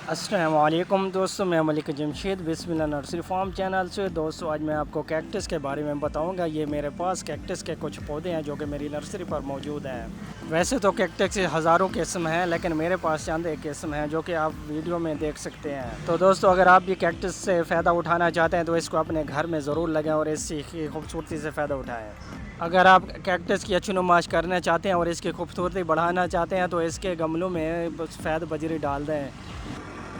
السلام علیکم دوستوں، میں ملک جمشید بسم اللہ نرسری فارم چینل سے۔ دوستوں آج میں آپ کو کیکٹس کے بارے میں بتاؤں گا۔ یہ میرے پاس کیکٹس کے کچھ پودے ہیں جو کہ میری نرسری پر موجود ہیں۔ ویسے تو کیکٹس کے ہزاروں قسم ہیں، لیکن میرے پاس چند ایک قسم ہیں جو کہ آپ ویڈیو میں دیکھ سکتے ہیں۔ تو دوستوں اگر آپ بھی کیکٹس سے فائدہ اٹھانا چاہتے ہیں تو اس کو اپنے گھر میں ضرور لگائیں اور اس کی خوبصورتی سے فائدہ اٹھائیں۔ اگر آپ کیکٹس کی اچھی نمائش کرنا چاہتے ہیں اور اس کی خوبصورتی بڑھانا چاہتے ہیں تو اس کے گملوں میں سفید بجری ڈال دیں۔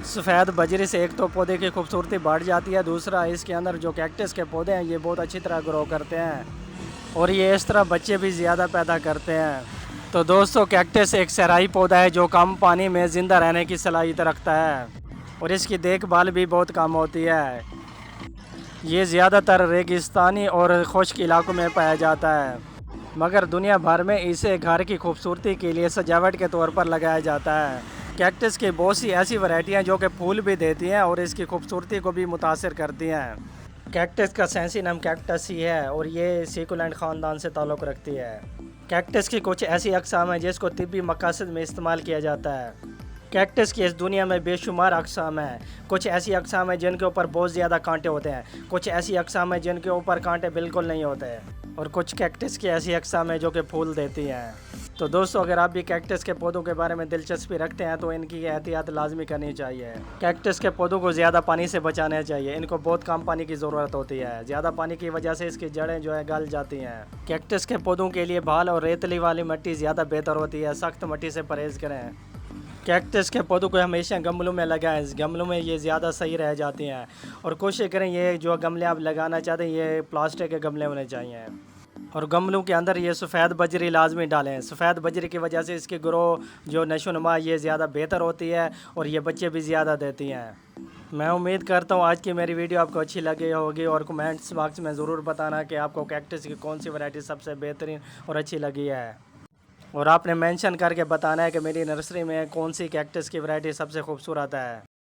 سفید بجری سے ایک تو پودے کی خوبصورتی بڑھ جاتی ہے، دوسرا اس کے اندر جو کیکٹس کے پودے ہیں یہ بہت اچھی طرح گرو کرتے ہیں اور یہ اس طرح بچے بھی زیادہ پیدا کرتے ہیں۔ تو دوستوں کیکٹس ایک صحرائی پودا ہے جو کم پانی میں زندہ رہنے کی صلاحیت رکھتا ہے اور اس کی دیکھ بھال بھی بہت کم ہوتی ہے۔ یہ زیادہ تر ریگستانی اور خشک علاقوں میں پایا جاتا ہے، مگر دنیا بھر میں اسے گھر کی خوبصورتی کے لیے سجاوٹ کے طور پر لگایا جاتا ہے۔ کیکٹس کی بہت سی ایسی ورائٹی ہیں جو کہ پھول بھی دیتی ہیں اور اس کی خوبصورتی کو بھی متاثر کرتی ہیں۔ کیکٹس کا سائنسی نام کیکٹس ہی ہے اور یہ سیکولینٹ خاندان سے تعلق رکھتی ہے۔ کیکٹس کی کچھ ایسی اقسام ہیں جس کو طبی مقاصد میں استعمال کیا جاتا ہے۔ کیکٹس کی اس دنیا میں بے شمار اقسام ہیں۔ کچھ ایسی اقسام ہیں جن کے اوپر بہت زیادہ کانٹے ہوتے ہیں، کچھ ایسی اقسام ہیں جن کے اوپر کانٹے بالکل نہیں ہوتے، اور کچھ کیکٹس کی ایسی اقسام ہیں جو کہ پھول دیتی ہیں۔ تو دوستو اگر آپ بھی کیکٹس کے پودوں کے بارے میں دلچسپی رکھتے ہیں تو ان کی احتیاط لازمی کرنی چاہیے۔ کیکٹس کے پودوں کو زیادہ پانی سے بچانا چاہیے، ان کو بہت کم پانی کی ضرورت ہوتی ہے۔ زیادہ پانی کی وجہ سے اس کی جڑیں جو ہے گل جاتی ہیں۔ کیکٹس کے پودوں کے لیے بھال اور ریتلی والی مٹی زیادہ بہتر ہوتی ہے، سخت مٹی سے پرہیز کریں۔ کیکٹس کے پودوں کو ہمیشہ گملوں میں لگائیں، گملوں میں یہ زیادہ صحیح رہ جاتی ہیں، اور کوشش کریں یہ جو گملے آپ لگانا چاہتے ہیں یہ پلاسٹک کے گملے ہونے چاہیے، اور گملوں کے اندر یہ سفید بجری لازمی ڈالیں۔ سفید بجری کی وجہ سے اس کی گرو جو نشو نما یہ زیادہ بہتر ہوتی ہے اور یہ بچے بھی زیادہ دیتی ہیں۔ میں امید کرتا ہوں آج کی میری ویڈیو آپ کو اچھی لگی ہوگی، اور کمنٹس باکس میں ضرور بتانا کہ آپ کو کیکٹس کی کون سی ورائٹی سب سے بہترین اور اچھی لگی ہے، اور آپ نے مینشن کر کے بتانا ہے کہ میری نرسری میں کون سی کیکٹس کی ورائٹی سب سے خوبصورت ہے۔